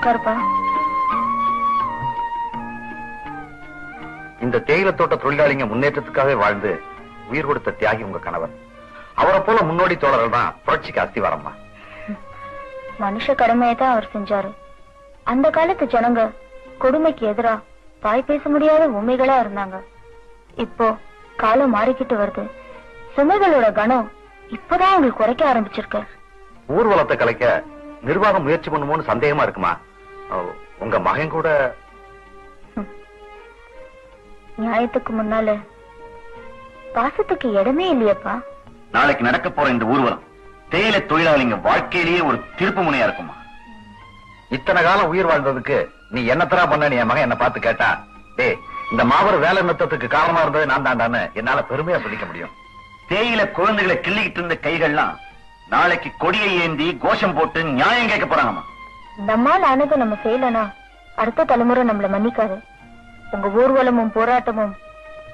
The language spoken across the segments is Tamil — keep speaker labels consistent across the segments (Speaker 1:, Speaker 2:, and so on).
Speaker 1: உட்காருப்பா.
Speaker 2: இந்த தேயிலை தோட்ட தொழிலாளிங்க முன்னேற்றத்துக்காகவே வாழ்ந்து உயிர் கொடுத்த தியாகி உங்க கணவர். அவரை போல முன்னோடி தோழர்கள் தான் புரட்சிக்கு அஸ்திவாரம்மா.
Speaker 1: மனுஷ கடமையை தான் அவர் செஞ்சாரு. அந்த காலத்து ஜனங்க கொடுமைக்கு எதிரா தாய் பேச முடியாத உண்மைகளா இருந்தாங்க. இப்போ காலம் மாறிக்கிட்டு வருது. சுமைகளோட கணம் இப்பதான் உங்களுக்கு குறைக்க ஆரம்பிச்சிருக்கு.
Speaker 2: ஊர்வலத்தை கலைக்க நிர்வாகம் முயற்சி பண்ணுமோன்னு சந்தேகமா இருக்குமா? உங்க மகன் கூட
Speaker 1: நியாயத்துக்கு முன்னால பாசத்துக்கு இடமே இல்லையப்பா.
Speaker 2: நாளைக்கு நடக்க போற இந்த ஊர்வலம் தேயிலை தொழிலாளிங்க வாழ்க்கையிலேயே ஒரு திருப்பு முனையா இருக்குமா? இத்தனை காலம் உயிர் வாழ்ந்ததுக்கு நீ என்னத்தரா பண்ண என் மகன் என்ன பார்த்து கேட்டா, டே இந்த மாபெரும் வேலை நிறுத்தத்துக்கு காரணமா இருந்தது நான் தாண்டான்னு என்னால பெருமையா சொல்லிக்க முடியும். தேயிலை குழந்தைகளை கிள்ளிக்கிட்டு இருந்த கைகள்லாம் நாளைக்கு கொடியை ஏந்தி கோஷம் போட்டு நியாயம் கேட்க போறாங்கம்மா.
Speaker 1: நம்மால் ஆனது நம்ம செய்யலனா அடுத்த தலைமுறை நம்மள மன்னிக்காது. உங்க ஊர்வலமும் போராட்டமும்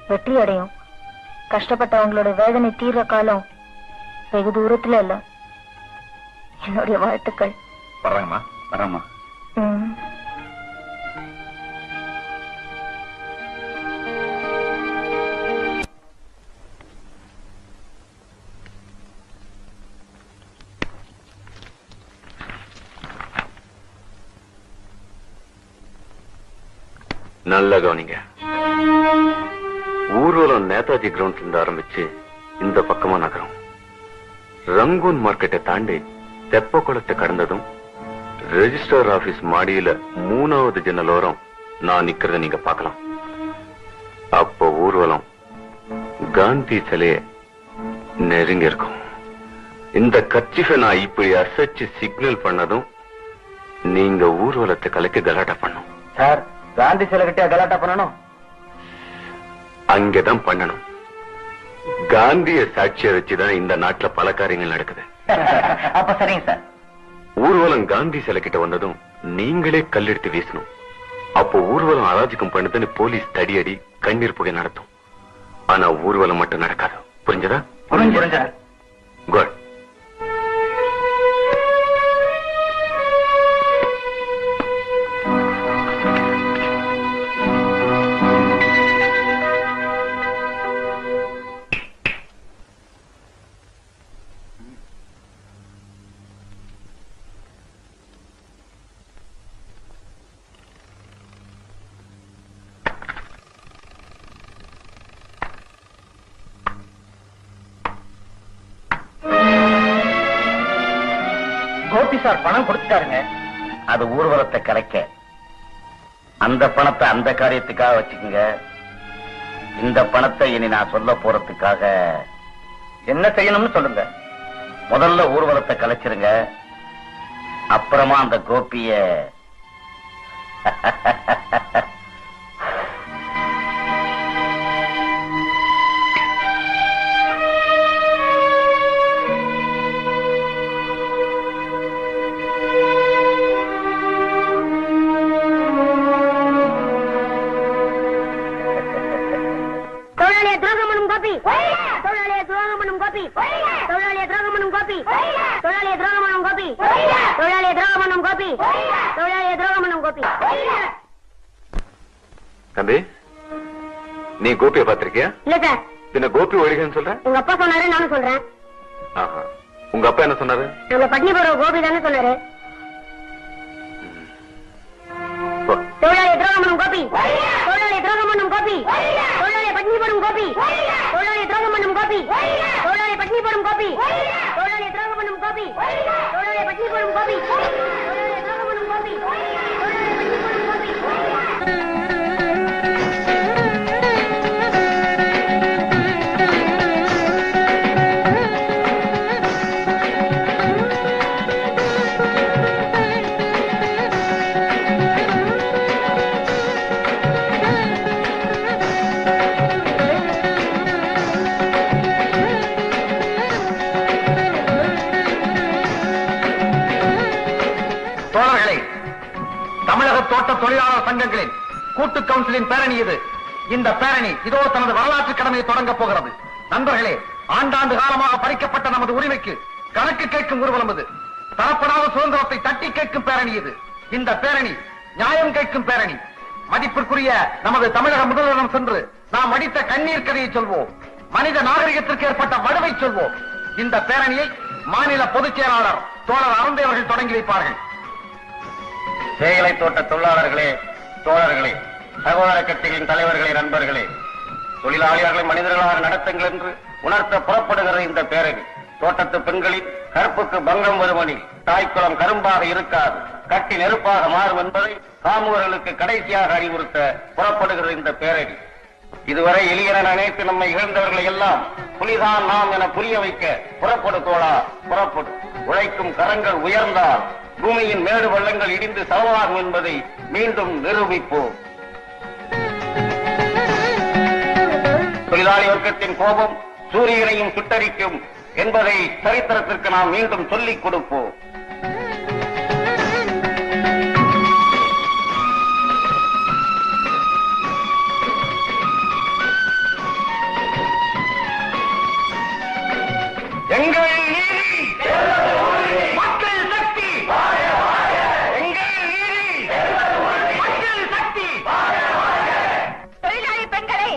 Speaker 1: வெற்றி அடையும். கஷ்டப்பட்டவங்களோட வேதனை தீர்ற காலம் வெகு தூரத்துல இல்ல. என்னுடைய வாழ்த்துக்கள்.
Speaker 2: வர்றாங்கம்மா, வர்றாங்கம்மா. நல்ல கவனிங்க. ஊர்வலம் நேதாஜி கிரவுண்ட்ல இருந்து ஆரம்பிச்சு இந்த பக்கமா நகரம் ரங்கூன் மார்க்கெட்டை தாண்டி தெப்ப குளத்தை கடந்ததும் ரெஜிஸ்டர் ஆபீஸ் மாடியில 3வது ஜன்னலோரம் நான் நிக்கிறத நீங்க பார்க்கலாம். அப்போ ஊர்வலம் காந்தி சிலைய நெருங்கி இருக்கும். இந்த கர்ச்சீஃபை நான் இப்படி அசைச்சு சிக்னல் பண்ணதும் நீங்க ஊர்வலத்தை கலைக்க கலாட்டா பண்ணும்.
Speaker 3: சார், காந்தி சிலை கிட்ட கலாட்டா பண்ணணும்?
Speaker 2: அங்கதான் பண்ணணும். காந்திய சாட்சிய வச்சுதான் இந்த நாட்டுல பல காரியங்கள் நடக்குது.
Speaker 3: அப்ப சரிங்க சார்.
Speaker 2: ஊர்வலம் காந்தி சிலை கிட்ட வந்ததும் நீங்களே கல்லெடுத்து வீசணும். அப்போ ஊர்வலம் அராஜகம் பண்ணுதுன்னு போலீஸ் தடியடி கண்ணீர் புகை நடத்தும். ஆனா ஊர்வலம் மட்டும் நடக்காது. புரிஞ்சதா?
Speaker 3: புரிஞ்சு.
Speaker 2: குட்.
Speaker 3: கோபி சார் பணம் கொடுத்துட்டாருங்க.
Speaker 2: அது ஊர்வலத்தை கலைக்க. அந்த பணத்தை அந்த காரியத்துக்காக வச்சுக்கோங்க. இந்த பணத்தை இனி நான் சொல்ல போறதுக்காக
Speaker 3: என்ன செய்யணும்னு சொல்லுங்க.
Speaker 2: முதல்ல ஊர்வலத்தை கலைச்சிருங்க. அப்புறமா அந்த கோபிய தம்பி, நீ கோபியை பாத்திருக்கியா?
Speaker 1: இல்ல சார்.
Speaker 2: பின்ன கோபி ஒழிகன்னு சொல்ற?
Speaker 1: உங்க அப்பா சொன்னாரு, நானும் சொல்றேன்.
Speaker 2: உங்க அப்பா என்ன சொன்னாரு?
Speaker 1: நம்ம பட்னி போற கோபி தானே சொன்னாரு. தொழிலாளி துரோகம் கோபி, தொழிலாளி துரோகம் கோபி, தொழிலாளி பட்னி போடும் கோபி, தொழிலாளி துரோகம் கோபி, தொழிலாளி பட்னி போடும் கோபி, தொழிலாளி துரோகம் கோபி, தொழிலாளி பட்னி போடும் கோபி, தொழிலாளி துரோகம் கோபி, தொழிலாளி பட்னி போடும் கோபி.
Speaker 2: தோட்ட தொழிலாளர் சங்கங்களின் கூட்டு கவுன்சிலின் பேரணி இது. இந்த பேரணி இதோ தனது வரலாற்று கடமையை தொடங்க போகிறது. நண்பர்களே, ஆண்டாண்டு காலமாக பறிக்கப்பட்ட நமது உரிமைக்கு கணக்கு கேட்கும் ஊர்வலம் இது. தரப்படாத சுதந்திரத்தை தட்டி கேட்கும் பேரணி இது.
Speaker 3: இந்த பேரணி நியாயம் கேட்கும் பேரணி. மதிப்பிற்குரிய நமது தமிழக முதல்வரிடம் சென்று நாம் அடித்த கண்ணீர் கதையை சொல்வோம். மனித நாகரிகத்திற்கு ஏற்பட்ட வடுவை சொல்வோம். இந்த பேரணியை மாநில பொதுச் செயலாளர் தோழர் அருந்தை அவர்கள் தொடங்கி வைப்பார்கள். தேயிலை தோட்ட தொழிலாளர்களே, தோழர்களே, சகோதர கட்சிகளின் தலைவர்களே, நண்பர்களே, தொழிலாளர்களை மனிதர்களாக நடத்துங்கள் என்று உணர்த்த புறப்படுகிற இந்த பேரணி தோட்டத்து பெண்களின் கற்புக்கு பங்கம் வருமனில் தாய்க்குளம் கரும்பாக இருக்காது, கட்டி நெருப்பாக மாறும் என்பதை காமுகர்களுக்கு கடைசியாக அறிவுறுத்த புறப்படுகிற இந்த பேரணி இதுவரை எளியன நினைத்து நம்மை இழந்தவர்களை எல்லாம் புலிதான் நாம் என புரிய வைக்க புறப்படு தோழா, புறப்படு. உழைக்கும் கரங்கள் உயர்ந்தால் பூமியின் மேடு பள்ளங்கள் இடிந்து சமமாகும் என்பதை மீண்டும் நிரூபிப்போம். தொழிலாளி வர்க்கத்தின் கோபம் சூரியனையும் சுட்டரிக்கும் என்பதை சரித்திரத்திற்கு நாம் மீண்டும் சொல்லிக் கொடுப்போம். எங்கள் நீதி மக்கள் சக்தி, எங்கள் நீதி மக்கள் சக்தி.
Speaker 1: தொழிலாளி பெண்களை,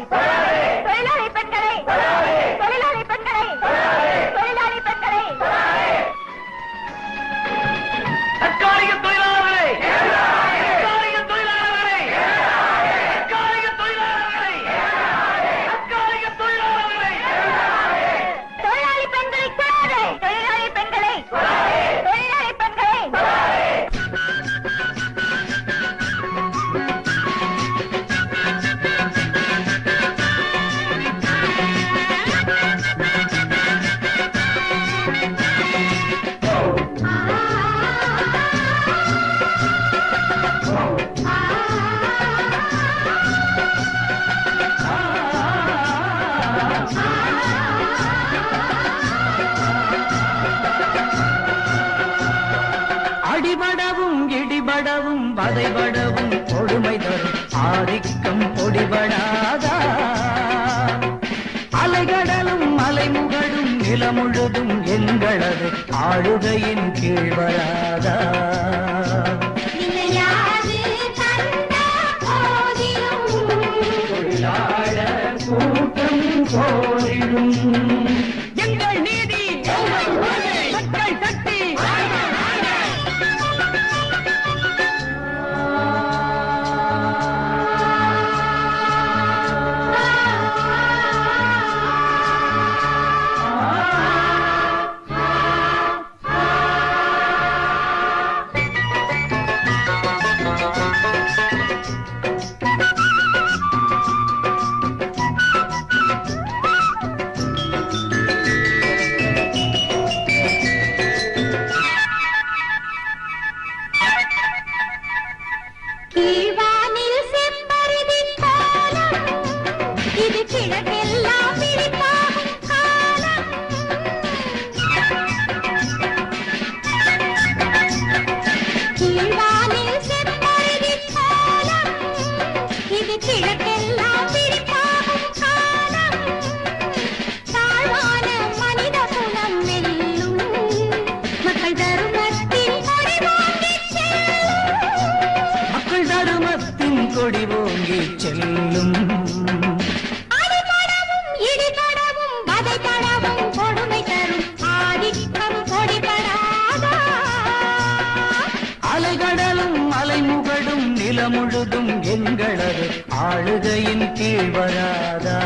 Speaker 1: தொழிலாளி பெண்களை, தொழிலாளி பெண்களை, தொழிலாளி பெண்களை,
Speaker 3: தற்காலிக தொழிலாளர்களை, தற்காலிக தொழிலாளர்களை, தற்காலிக தொழிலாளர்களை, தற்காலிக தொழிலாளர்களை,
Speaker 1: தொழிலாளி பெண்களை கொள்ளாதே, தொழிலாளி பெண்களை, தொழிலாளி பெண்களை.
Speaker 4: அடிபடவும் இடிபடவும் வதைபடவும் கொடுமை தரும் ஆதிக்கம் பொடிபடாதா, அலைகடலும் அலைமுகடும் நிலமுழுதும் எங்களது ஆளுகையின் கீழ் வராதா. தொழிலாளர் கூட்டம் போரிடும் எங்கள் நீதி மக்கள் சக்தி.
Speaker 1: கீழ்வானில் செம்பருதி கோலம், இது கிழக்கெல்லாம் விழிப்பாகும் காலம். கீழ்வானில் செம்பருதி கோலம், இது கிழக்கெல்லாம் விழிப்பாகும் காலம். தாழ்வான மனித குலம் வெல்லும், மக்கள் தருமத்தின் கொடி வாங்கிச் செல்லும்.
Speaker 4: மக்கள் தருமத்தின் கொடி ஓங்கி செல்லும்.
Speaker 1: அடிபடவும் இடிபடவும் வதைபடவும் கொடுமை தரும் ஆதிக்கம் பொடிபடாதா.
Speaker 4: அலைகடலும் அலைமுகடும் நிலமுழுதும் எங்களது ஆளுகையின் கீழ் வராதா.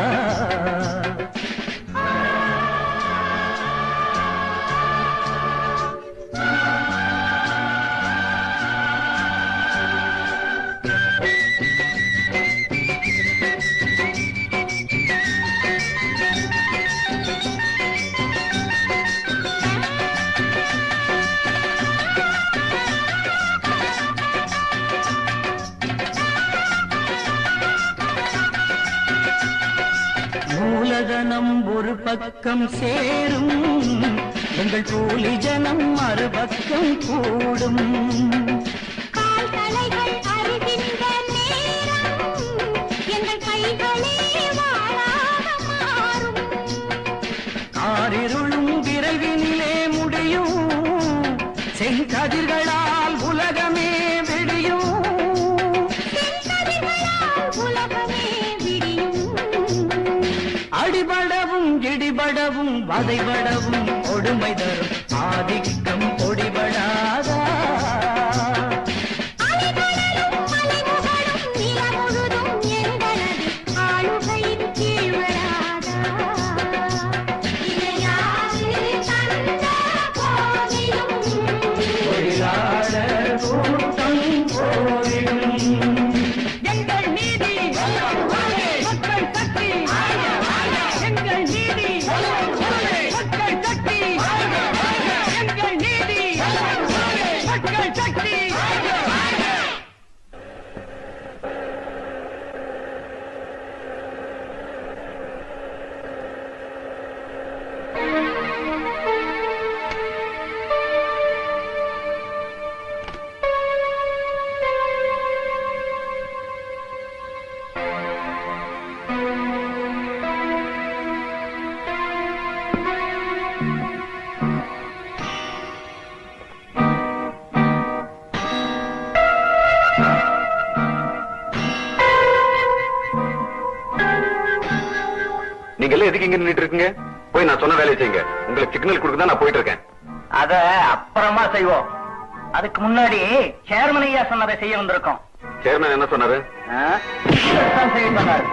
Speaker 4: மூலதனம் ஒரு பக்கம் சேரும், எங்கள் கூலி ஜனம் மறுபக்கம் கூடும்.
Speaker 1: கால் தலைகள் அறிகின்ற நேரம், எங்கள் கைகளே வாளாக மாறும்.
Speaker 4: காரிருளும் விரைவினிலே முடியும், செங்கதிர்களால் உலகமே விடும். முடியும்.
Speaker 1: உலகமே விடியும்.
Speaker 4: அடிபடவும் இடிபடவும் வதைபடவும் கொடுமை தரும் ஆதிக்கம் பொடிபடாதா.
Speaker 1: அலைகடலும் மலைமுகடும் நிலமுழுதும் எங்களது ஆளுகையின் கீழ் வராதா. இணையாது தந்த போதிலும்
Speaker 4: தொழிலாளர் கூட்டம் போரிடும்.
Speaker 1: எங்கள் நீதி மக்கள் சக்தி. எங்கள் நீதி மக்கள் சக்தி. எங்கள் நீதி மக்கள் சக்தி.
Speaker 2: நீங்க எல்லாம் எதுக்கு இங்க நின்னுட்டு இருக்கீங்க? போய் நான் சொன்ன வேலையை செய்யுங்க. உங்களுக்கு சிக்னல் கொடுக்க தான் நான் போயிட்டு இருக்கேன்.
Speaker 3: அத அப்புறமா செய்வோம். அதுக்கு முன்னாடி சேர்மன் ஐயா சொன்னதை செய்ய வந்திருக்கோம்.
Speaker 2: சேர்மன் என்ன சொன்னாரு?
Speaker 3: இதைத்தான் செய்ய சொன்னாரு.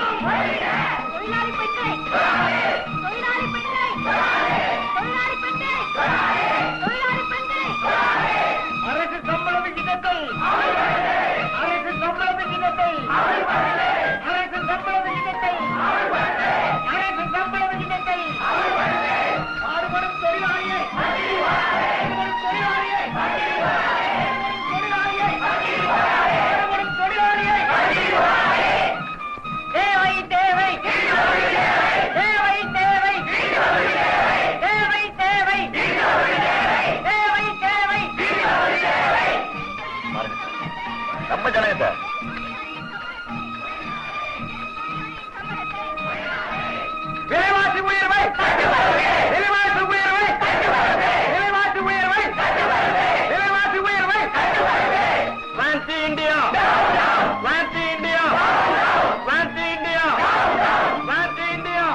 Speaker 1: தொழிலாளி பெண்ணே, தொழிலாளி பெண்ணே, தொழிலாளி பெண்ணே, தொழிலாளி பெண்ணே.
Speaker 3: அரசு சம்பள விகிதத்தை அரசு சம்பள விகிதத்தை அரசு சம்பள விகிதத்தை அரசு சம்பள விகிதத்தை பாடுபடும் தொழிலாளியை பாடுபடும் தொழிலாளியை பாடுபடும் தொழிலாளியை தேவை தேவை தேவை தேவை தேவை தேவை தேவை தேவை நம்ம ஜனங்க சார். விலைவாசி உயர்வை விலைவாசி உயர்வை விலைவாசி உயர்வை விலைவாசி உயர்வை வான்சி India வான்சி India வான்சி India வான்சி India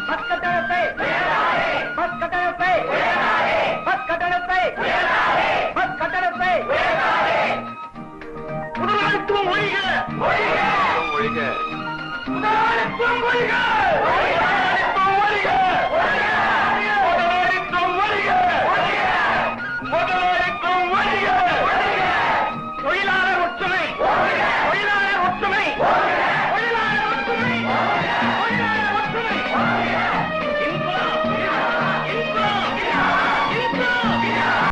Speaker 3: bus கட்டணத்தை பஸ் கட்டணத்தை பஸ் கட்டணத்தை பஸ் கட்டணத்தை முதலாளித்துவம் ஒழிக
Speaker 2: ஒழிக.
Speaker 3: முதலாளித்துவம் ஒழிக